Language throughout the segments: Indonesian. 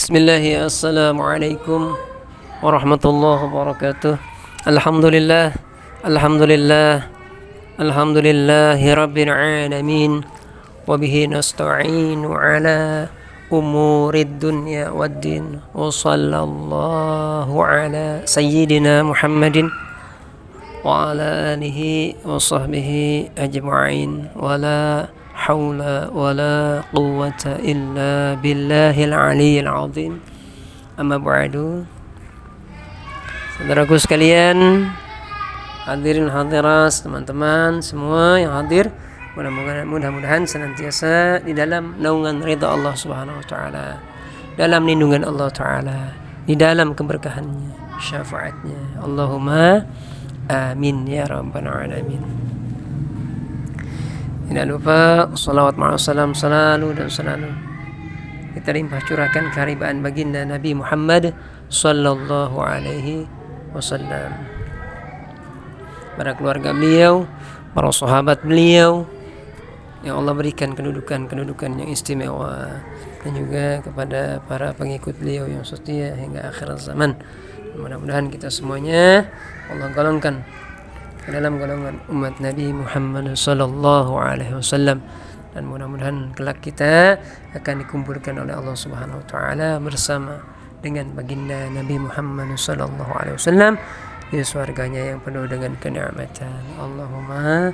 Bismillah, assalamualaikum warahmatullahi wabarakatuh. Alhamdulillah, alhamdulillah, alhamdulillahi rabbil alamin. Wabihi nasta'inu ala umurid dunya waddin. Wa sallallahu ala sayyidina Muhammadin wa ala alihi wa sahbihi ajma'in. Wa la hawla wa la quwwata illa billahil aliyyil azim. Amma ba'du. Saudaraku sekalian, hadirin hadirat, teman-teman semua yang hadir, mudah-mudahan senantiasa di dalam naungan ridha Allah Subhanahu wa taala, dalam lindungan Allah taala, di dalam keberkahannya, syafaatnya. Allahumma amin ya rabbal alamin. Tidak lupa salawat ma'assalam selalu kita limpah curahkan keharibaan baginda Nabi Muhammad sallallahu alaihi wasallam, para keluarga beliau, para sahabat beliau yang Allah berikan kedudukan yang istimewa, dan juga kepada para pengikut beliau yang setia hingga akhir zaman. Mudah-mudahan kita semuanya Allah golongkan ke dalam golongan umat Nabi Muhammad sallallahu alaihi wasallam, dan mudah-mudahan kelak kita akan dikumpulkan oleh Allah Subhanahu wa taala bersama dengan baginda Nabi Muhammad sallallahu alaihi wasallam di surganya yang penuh dengan kenikmatan. Allahumma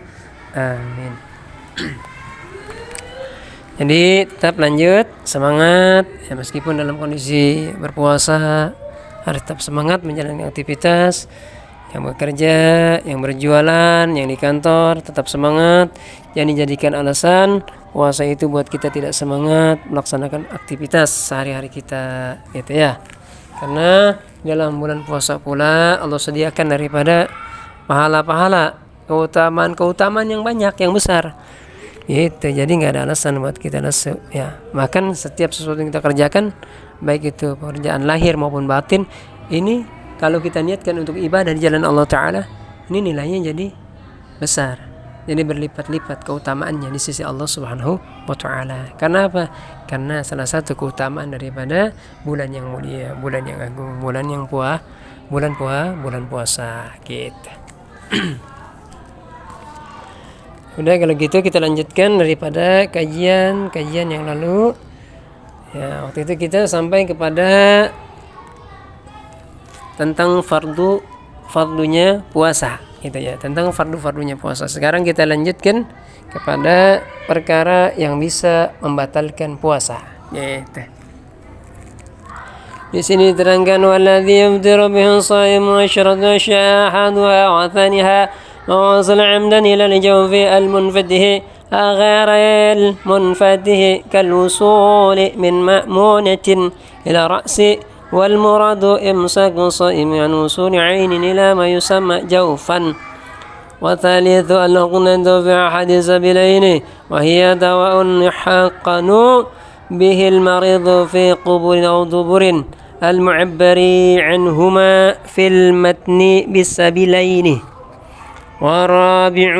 amin. Jadi tetap lanjut semangat ya, meskipun dalam kondisi berpuasa harus tetap semangat menjalani aktivitas. Yang bekerja, yang berjualan, yang di kantor tetap semangat. Jangan dijadikan alasan puasa itu buat kita tidak semangat melaksanakan aktivitas sehari-hari kita, gitu ya. Karena dalam bulan puasa pula Allah sediakan daripada pahala-pahala, keutamaan yang banyak, yang besar. Gitu. Jadi nggak ada alasan buat kita lesu, ya. Bahkan setiap sesuatu yang kita kerjakan, baik itu pekerjaan lahir maupun batin, ini kalau kita niatkan untuk ibadah di jalan Allah Ta'ala, ini nilainya jadi besar, jadi berlipat-lipat keutamaannya di sisi Allah Subhanahu wa Ta'ala. Karena apa? Karena salah satu keutamaan daripada bulan yang mulia, bulan yang agung, bulan puasa gitu. Udah, kalau gitu kita lanjutkan daripada kajian yang lalu. Ya, waktu itu kita sampai kepada tentang fardunya puasa, gitu ya, tentang fardunya puasa. Sekarang kita lanjutkan kepada perkara yang bisa membatalkan puasa, gitu. Di sini diterangkan waladzi yafdiru bihi shaimu asyratu asya'a ahaduha wa thaniha mawasal 'amdan ila al-jawfi al-munfatihi غير المنفتح كالوصول من مأمونة إلى رأس، والمراد إمساك الصائم عن وصول عين إلى ما يسمى جوفا. وثالث العقدة في أحد السبيلين، وهي دواء يحقن به المريض في قبور أو دبر المعبر عنهما في المتن بالسبيلين. والرابع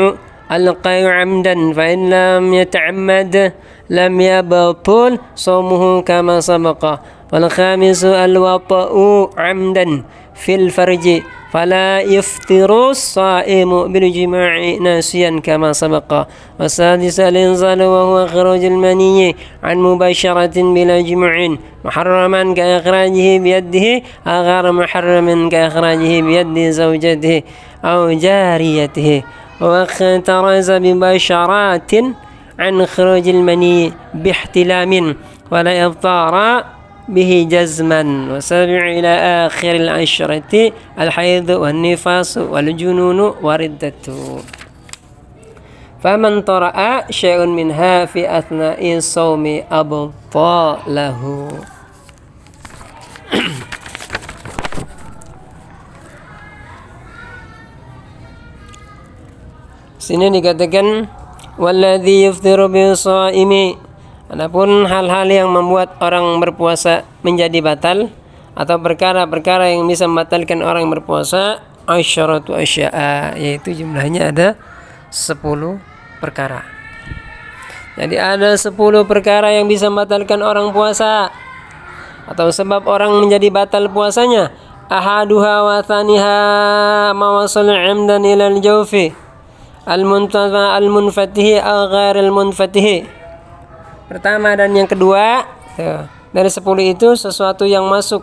القي عمدا، فإن لم يتعمد لم يبطل صومه كما سبق. والخامس الوطأ عمدا في الفرج، فلا يفطر الصائم بالجماع ناسيا كما سبق. والسادس الإنزال وهو خروج المني عن مباشرة بلا جمع، محرما كإخراجه بيده أو غير محرم كإخراجه بيد زوجته أو جاريته. واخترز ببشرات عن خروج المني باحتلام ولا إفطار به جزما. وسابع إلى آخر العشرة الحيض والنفاس والجنون وردة. فمن طرأ شيء منها في أثناء الصوم أبطله. Sini dikatakan walladzi yuftiru bis-shaimi, adapun hal-hal yang membuat orang berpuasa menjadi batal atau perkara-perkara yang bisa membatalkan orang yang berpuasa, asyaratu asya'a, yaitu jumlahnya ada 10 perkara. Jadi ada 10 perkara yang bisa membatalkan orang puasa. atau sebab orang menjadi batal puasanya. Ahaduha wa thaniha mawasul amdan ila al-jawfi al-munfatihi al ghair al-munfatihi. Pertama dan yang kedua, dari 10 itu sesuatu yang masuk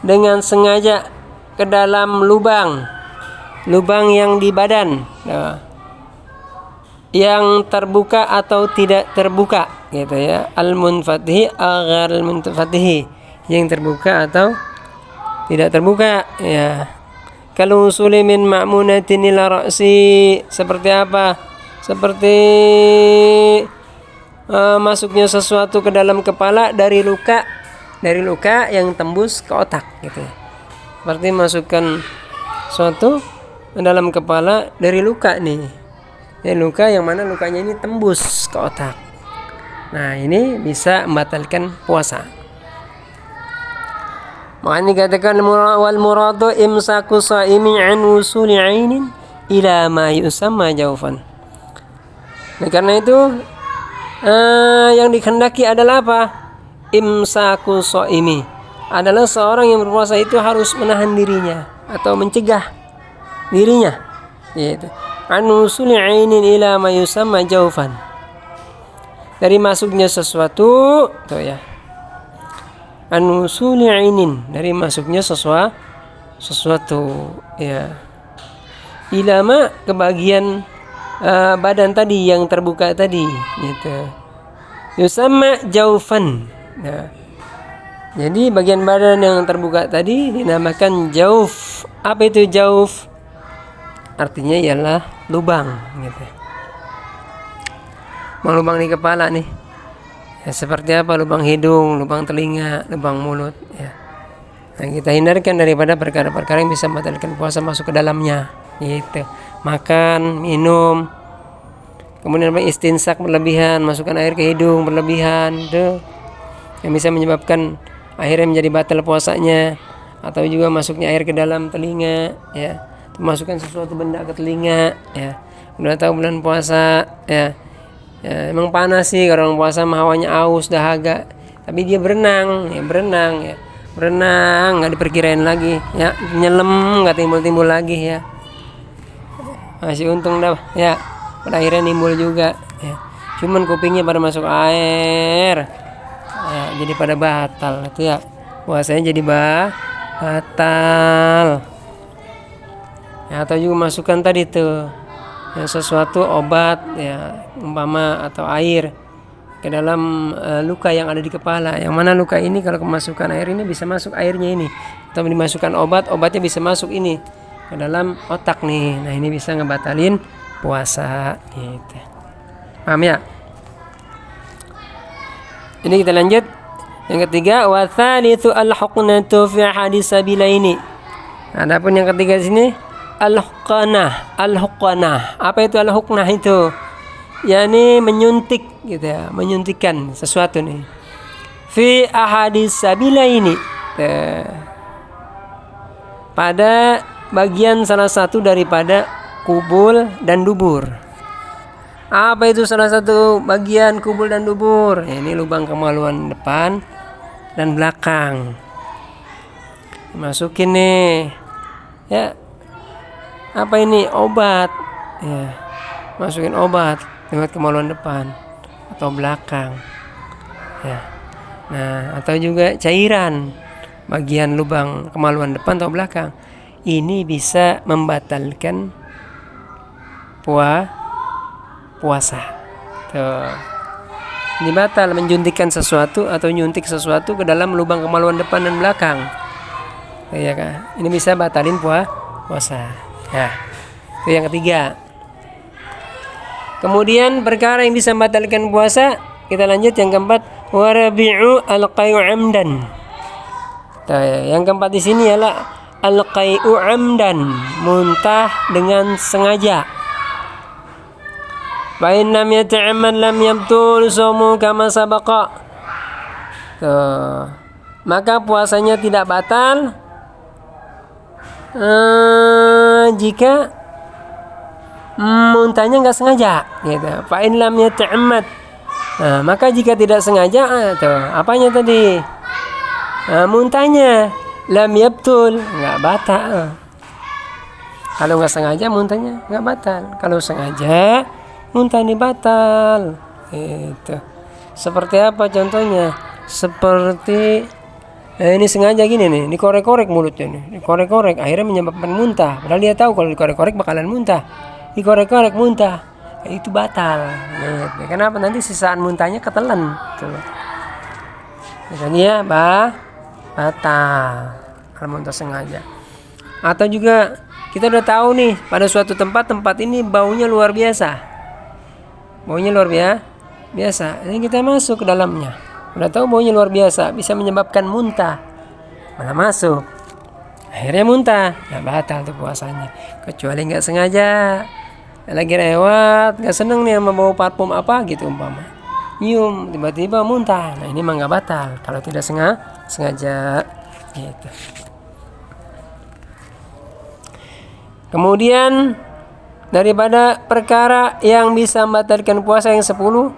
dengan sengaja ke dalam lubang yang di badan, yang terbuka atau tidak terbuka, gitu ya. Al-munfatihi al ghair al-munfatihi, yang terbuka atau tidak terbuka, ya. Kalau usuli min ma'munatin ila ra'si, seperti apa? Seperti masuknya sesuatu ke dalam kepala dari luka yang tembus ke otak, gitu ya. Seperti masukkan sesuatu ke dalam kepala dari luka nih. Dari luka yang mana lukanya ini tembus ke otak. Nah, ini bisa membatalkan puasa. Makanya dikatakan wal muradu imsaku shaimi an wusuli ainin ila ma yusamma jaufan. Nah, karena itu yang dikehendaki adalah apa? Imsaku shaimi adalah seorang yang berpuasa itu harus menahan dirinya atau mencegah dirinya, yaitu an wusuli ainin ila ma yusamma jaufan, dari masuknya sesuatu, tuh ya. An-wusuli ainin, dari masuknya sesuatu, ya. Ilama, ke bagian badan tadi yang terbuka tadi, gitu. Yusamma jaufan. Nah, jadi bagian badan yang terbuka tadi dinamakan jauf. Apa itu jauf? Artinya ialah lubang, gitu. Lubang di kepala nih. Ya, seperti apa? Lubang hidung, lubang telinga, lubang mulut, ya. Nah, kita hindarkan daripada perkara-perkara yang bisa membatalkan puasa masuk ke dalamnya, gitu. Makan, minum, kemudian istinsak berlebihan, masukkan air ke hidung berlebihan, itu yang bisa menyebabkan akhirnya menjadi batal puasanya. Atau juga masuknya air ke dalam telinga, ya. Masukkan sesuatu benda ke telinga, ya. Udah tahu bulan puasa, ya. Ya, emang panas sih kalau orang puasa, hawanya aus, dahaga, tapi dia berenang, nggak diperkirain lagi, ya, nyelam nggak timbul lagi, ya, masih untung dah, ya, pada akhirnya nimbul juga, ya. Cuman kupingnya pada masuk air, ya, jadi pada batal, itu ya, puasanya jadi batal, ya. Atau juga masukkan tadi tuh, ya, sesuatu obat, ya, umpama atau air ke dalam luka yang ada di kepala, yang mana luka ini kalau kemasukan air ini bisa masuk airnya ini, atau dimasukkan obatnya bisa masuk ini ke dalam otak nih. Nah, ini bisa ngebatalin puasa, gitu. Paham ya? Ini kita lanjut yang ketiga, wa tsalitsu al-huqnatu fi hadis sabilaini. Adapun yang ketiga sini al-huqnah. Apa itu al-huqnah itu? Yani menyuntik, gitu ya, menyuntikkan sesuatu nih. Fi ahadis sabilaini, pada bagian salah satu daripada kubul dan dubur. Apa itu salah satu bagian kubul dan dubur? Ini lubang kemaluan depan dan belakang. Masukin nih, ya. Apa ini? Obat, ya. Masukin obat lewat kemaluan depan atau belakang, ya. Nah, atau juga cairan bagian lubang kemaluan depan atau belakang. Ini bisa membatalkan puasa. Tuh. Ini batal menjuntikkan sesuatu atau nyuntik sesuatu ke dalam lubang kemaluan depan dan belakang. Ya kan? Ini bisa batalin puasa. Ya. Itu yang ketiga. Kemudian perkara yang bisa membatalkan puasa, kita lanjut yang keempat, warabi'u al-qai'u amdan. Yang keempat di sini ialah al-qai'u amdan, muntah dengan sengaja. Fa in lam yata'ammad lam yabtul shaumuhu kama sabaqa. Maka puasanya tidak batal jika muntahnya nggak sengaja, gitu. Fa in lam yata'ammad. Maka jika tidak sengaja, apanya tadi? Muntahnya lam yabtul, nggak batal. Kalau nggak sengaja muntahnya nggak batal. Kalau sengaja muntah ini batal. Itu. Seperti apa contohnya? Seperti ini sengaja gini nih, dikorek-korek mulutnya nih, dikorek-korek, akhirnya menyebabkan muntah. Padahal dia tahu kalau dikorek-korek bakalan muntah. Dikorek-korek muntah, itu batal. Gitu. Kenapa? Nanti sisaan muntahnya ketelan. Tuh. Misalnya batal kalau muntah sengaja. Atau juga kita udah tahu nih pada suatu tempat ini baunya luar biasa. Baunya luar biasa. Ini kita masuk ke dalamnya. Udah tahu baunya luar biasa, bisa menyebabkan muntah. Malah masuk. Akhirnya muntah. Ya batal tuh puasanya. Kecuali nggak sengaja. Lagi lewat, nggak seneng nih sama bau parfum apa gitu umpama. Nyium tiba-tiba muntah. Nah, ini mah nggak batal kalau tidak sengaja gitu. Kemudian daripada perkara yang bisa membatalkan puasa yang 10,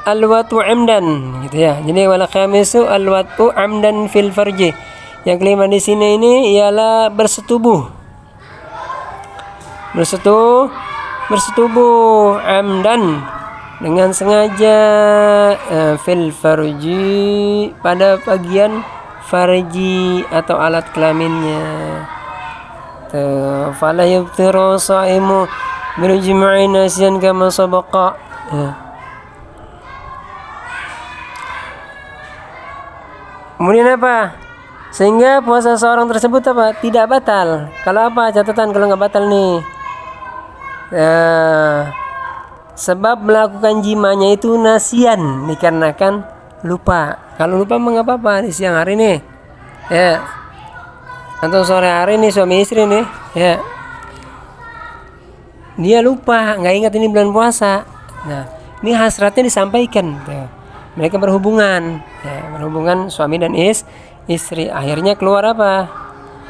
al-watu amdan gitu ya. Jadi wal khamisu al-watu amdan fil farji. Yang kelima di sini ini ialah bersetubuh amdan dengan sengaja fil farji pada bagian farji atau alat kelaminnya. Fala yaftiru shaimu birujma'i nasiyan kama sabaqa. Kemudian apa? Sehingga puasa seorang tersebut apa? Tidak batal. Kalau apa? Catatan kalau nggak batal nih. Sebab melakukan jimanya itu nasian, dikarenakan lupa. Kalau lupa mah nggak apa-apa di siang hari nih, ya. Atau sore hari nih suami istri nih, ya. Dia lupa, nggak ingat ini bulan puasa. Nah, ini hasratnya disampaikan. Ya. Mereka berhubungan suami dan istri. Akhirnya keluar apa?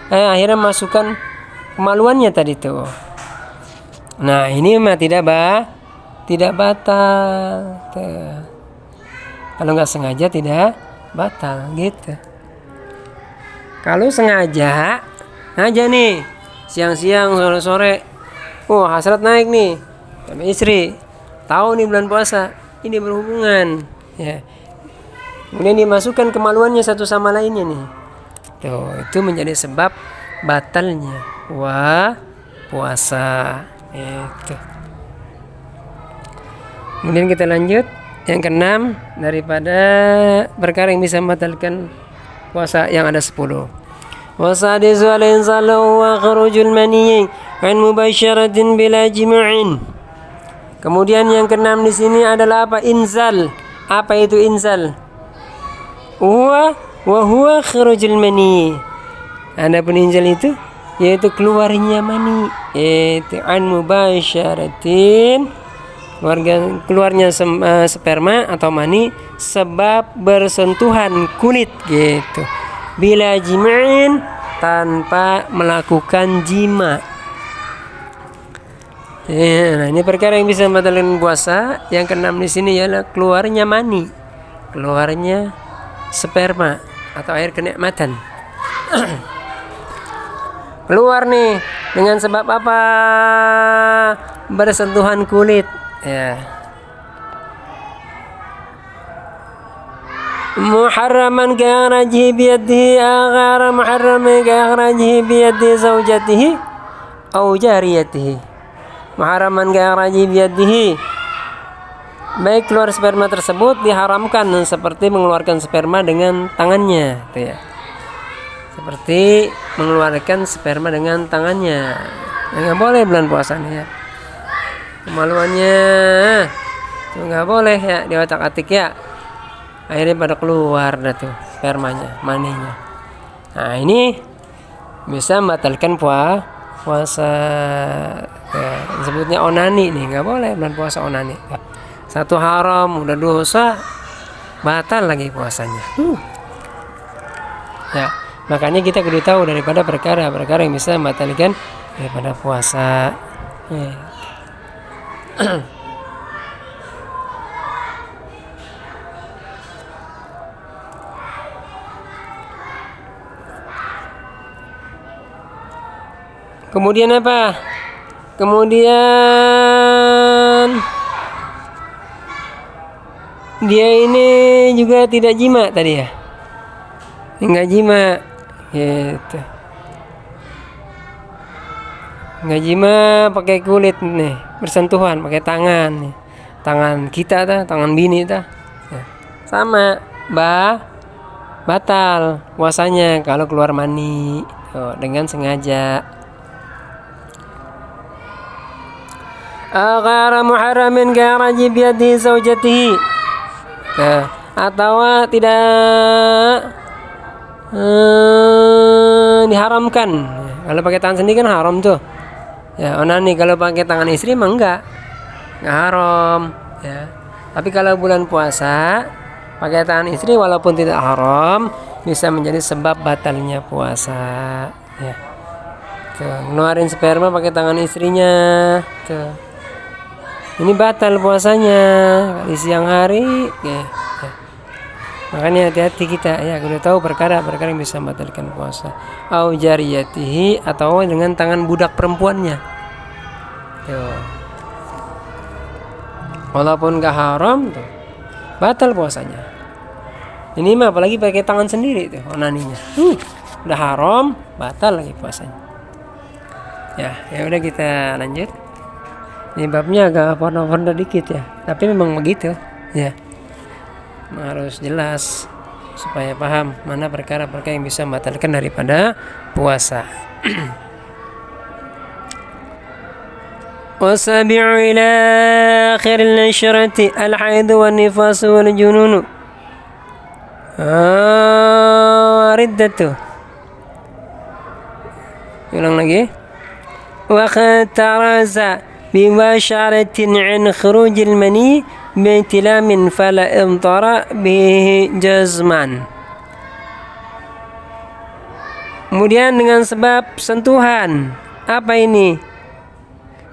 Akhirnya masukkan kemaluannya tadi tuh. Nah, ini mah tidak batal. Tuh. Kalau nggak sengaja tidak batal gitu. Kalau sengaja nih siang-siang sore-sore, hasrat naik nih sama istri, tahu nih bulan puasa, ini berhubungan, ya. Kemudian dimasukkan kemaluannya satu sama lainnya nih. Tuh, itu menjadi sebab batalnya puasa. Itu. Kemudian kita lanjut yang keenam daripada perkara yang bisa membatalkan puasa yang ada 10. Wasadisu al-insalu wa khurujul maniyyi an mubasyaratin bila jima'in. Kemudian yang keenam di sini adalah apa? Inzal. Apa itu inzal? Wa huwa khurujul maniyyi. Adapun inzal itu yaitu keluarnya mani, yaitu an mubasyaratin, keluarnya sperma atau mani sebab bersentuhan kulit gitu. Bila jima'in, tanpa melakukan jima. Nah, ini perkara yang bisa membatalkan puasa. Yang keenam di sini ialah keluarnya mani, keluarnya sperma atau air kenikmatan. Keluar nih dengan sebab apa? Bersentuhan kulit, ya. Muharraman ka'akhrajihi biyadihi aghara muharraman ka'akhrajihi biyadi zawjatihi aw jariyatihi. Muharraman ka'akhrajihi biyadihi, baik keluar sperma tersebut diharamkan seperti mengeluarkan sperma dengan tangannya, gitu ya. Seperti mengeluarkan sperma dengan tangannya. Nggak boleh bulan puasa nih, ya. Kemaluannya itu nggak boleh, ya, diotak-atik, ya. Akhirnya pada keluar dah tuh spermanya, maninya. Nah, ini bisa membatalkan puasa. Ya, disebutnya onani nih, nggak boleh bulan puasa onani. Ya. Satu haram, udah dosa, batal lagi puasanya. Ya. Makanya kita kudu tahu daripada perkara-perkara yang bisa membatalkan daripada puasa. Ya. Kemudian apa? Kemudian dia ini juga tidak jima tadi ya. Enggak jima gitu. Enggak jima pakai kulit nih, bersentuhan pakai tangan nih. Tangan kita tangan bini ya. Sama batal puasanya kalau keluar mani dengan sengaja. Aghara muharramin garaji biyadi zaujatihi, atau tidak diharamkan. Kalau pakai tangan sendiri kan haram tuh ya. Onani kalau pakai tangan istri mah enggak haram ya. Tapi kalau bulan puasa pakai tangan istri walaupun tidak haram bisa menjadi sebab batalnya puasa ya. Tuh, ngeluarin sperma pakai tangan istrinya tuh, ini batal puasanya di siang hari ya. Makanya hati-hati kita ya, udah tahu perkara yang bisa membatalkan puasa. Au jariyatihi, atau dengan tangan budak perempuannya tuh. Walaupun gak haram tuh, batal puasanya. Ini mah apalagi pakai tangan sendiri tuh onaninya. Udah haram, batal lagi puasanya. Ya udah kita lanjut. Ini babnya agak porno-porno dikit ya, tapi memang begitu ya. Harus jelas supaya paham mana perkara-perkara yang bisa membatalkan daripada puasa. Wasabi'u ila akhiril nasyrati al-haid wan nifas wal junun. Riddatu. Ulang lagi. Wa khataraza biwasharatin 'an khurujil mani bi'tilamin fala imtara bihi jazman. Kemudian dengan sebab sentuhan, apa ini?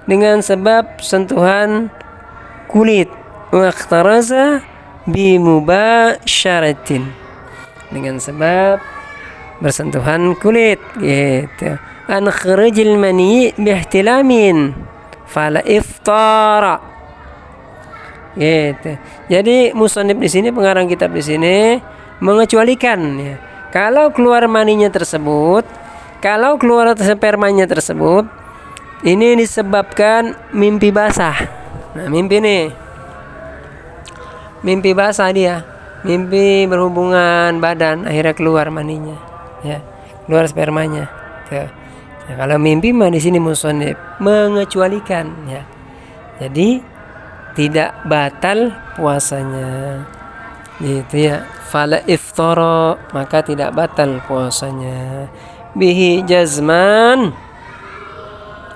Dengan sebab sentuhan kulit. Wa khataraza bimubasyaratin, dengan sebab bersentuhan kulit gitu. An khurujil mani bi'tilamin fala iftara gitu. Jadi musannif di sini, pengarang kitab di sini mengecualikan ya, kalau keluar maninya tersebut, kalau keluar spermanya tersebut ini disebabkan mimpi basah. Nah, mimpi basah dia, mimpi berhubungan badan akhirnya keluar maninya ya, keluar spermanya tuh. Ya, kalau mimpi mah di sini musannif mengecualikan ya. Jadi tidak batal puasanya. Gitu ya. Fala iftara, maka tidak batal puasanya. Bihi jazman.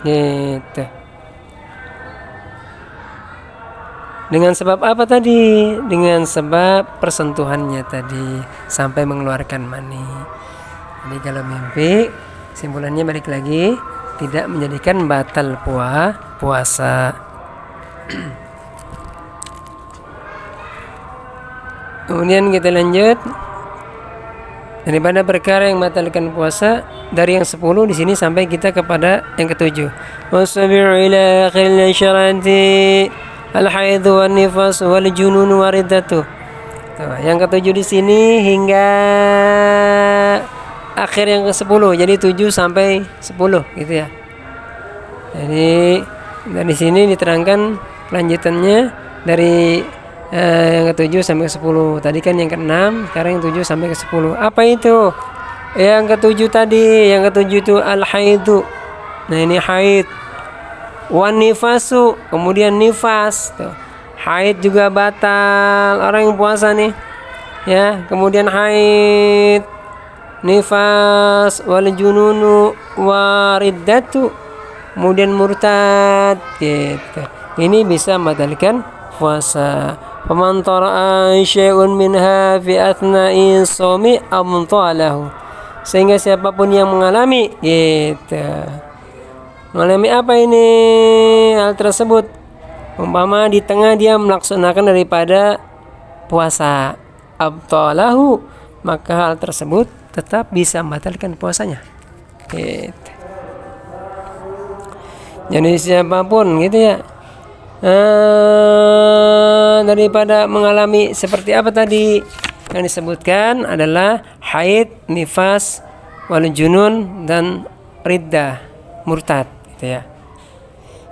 Gitu. Dengan sebab apa tadi? Dengan sebab persentuhannya tadi sampai mengeluarkan mani. Jadi kalau mimpi, simpulannya balik lagi, tidak menjadikan batal puasa. Kemudian kita lanjut daripada perkara yang membatalkan puasa, dari yang 10 di sini sampai kita kepada yang ke-7. Wasabi'u ila akhil syarati al-haid wan nifas wal junun waridatu. Yang ke-7 di sini hingga akhir yang ke-10, jadi 7 sampai 10 gitu ya. Jadi dari sini diterangkan lanjutannya dari yang ke-7 sampai ke-10. Tadi kan yang ke-6, sekarang yang 7 sampai ke-10. Apa itu? Yang ke-7 tadi, yang ke-7 itu al-haidu. Nah, ini haid. Wan nifasu, kemudian nifas. Tuh. Haid juga batal orang yang puasa nih. Ya, kemudian haid, nifas, wal jununu, wariddatu, kemudian murtad gitu. Ini bisa membatalkan puasa. Faman tara'a syai'un minha fi athna'i shaumi amtalahu. Sehingga siapapun yang mengalami gitu. Mengalami apa ini? Hal tersebut. Umpama di tengah dia melaksanakan daripada puasa, abtalahu, maka hal tersebut tetap bisa membatalkan puasanya. Gitu. Jadi siapapun gitu ya, daripada mengalami seperti apa tadi yang disebutkan adalah haid, nifas, wal junun dan riddah, murtad gitu ya.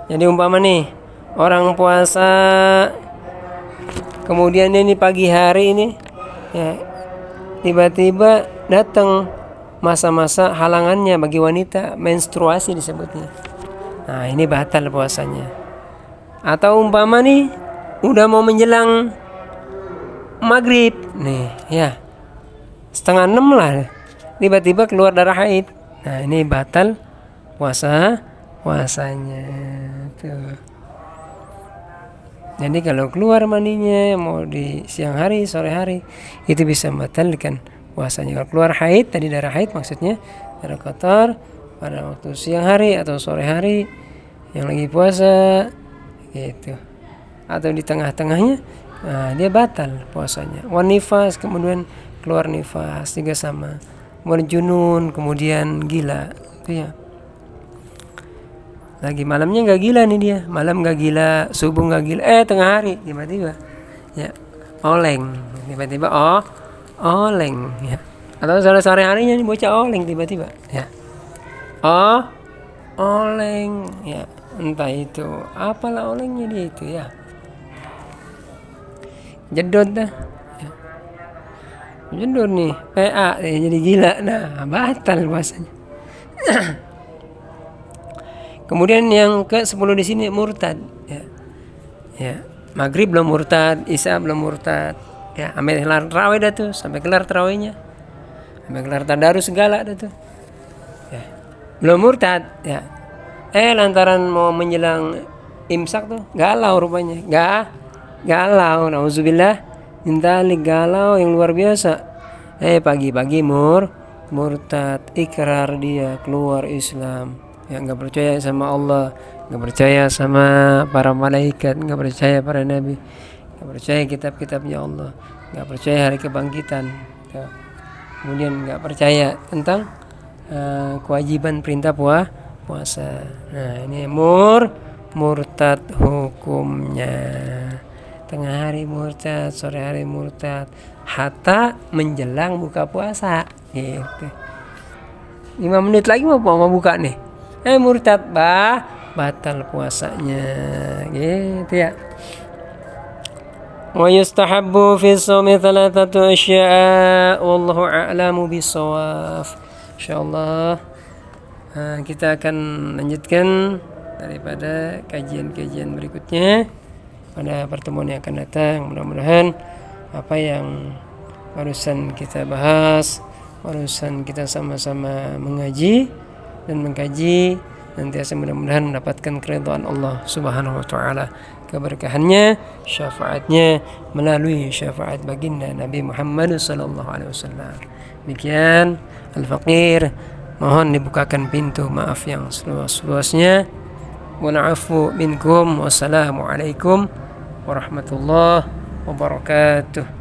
Jadi umpama nih orang puasa kemudian ini pagi hari ini ya, tiba-tiba datang masa-masa halangannya bagi wanita, menstruasi disebutnya. Nah, ini batal puasanya. Atau umpama nih udah mau menjelang maghrib nih ya, 5:30 lah, tiba-tiba keluar darah haid. Nah, ini batal puasanya tuh. Jadi kalau keluar maninya mau di siang hari, sore hari, itu bisa membatalkan puasanya. Kalau keluar haid, tadi darah haid maksudnya, darah kotor pada waktu siang hari atau sore hari yang lagi puasa gitu, atau di tengah-tengahnya, nah, dia batal puasanya. Wan nifas, kemudian keluar nifas juga sama. Wal junun, kemudian gila itu ya. Lagi malamnya nggak gila nih dia, malam nggak gila, subuh nggak gila, tengah hari tiba-tiba ya oleng, tiba-tiba oleng ya. Atau sore harinya nih bocah oleng tiba-tiba ya, oleng ya, entah itu apalah olengnya dia itu ya, jedot dah ya. Jedot nih PA ya, jadi gila, nah batal puasanya. Kemudian yang ke-10 di sini murtad ya. Ya, maghrib belum murtad, isya belum murtad. Ya, sampai kelar tarawih dah tuh, sampai kelar tarawihnya. Sampai kelar tadarus segala dah tuh. Ya. Belum murtad ya. Lantaran mau menjelang imsak tuh galau rupanya. Galau, nauzubillah. Intalik galau yang luar biasa. Pagi-pagi murtad, ikrar dia keluar Islam. Ya, nggak percaya sama Allah, nggak percaya sama para malaikat, nggak percaya para nabi, nggak percaya kitab-kitabnya Allah, nggak percaya hari kebangkitan ya. Kemudian nggak percaya tentang kewajiban perintah puasa. Nah, ini murtad hukumnya. Tengah hari murtad, sore hari murtad, hatta menjelang buka puasa gitu. 5 menit lagi mau buka nih, murtad batal puasanya gitu ya. Wa yustahabbu fi shaumi 3 asya'a wallahu a'lamu bissawab. Insyaallah kita akan lanjutkan daripada kajian-kajian berikutnya pada pertemuan yang akan datang. Mudah-mudahan apa yang barusan kita bahas, barusan kita sama-sama mengaji dan mengkaji, nantiasa mudah-mudahan mendapatkan keridhaan Allah Subhanahu wa taala, keberkahannya, syafaatnya melalui syafaat baginda Nabi Muhammad sallallahu alaihi wasallam. Demikian al-faqir, mohon dibukakan pintu maaf yang seluas-luasnya. Wa na'fu minkum, wassalamu alaikum warahmatullahi wabarakatuh.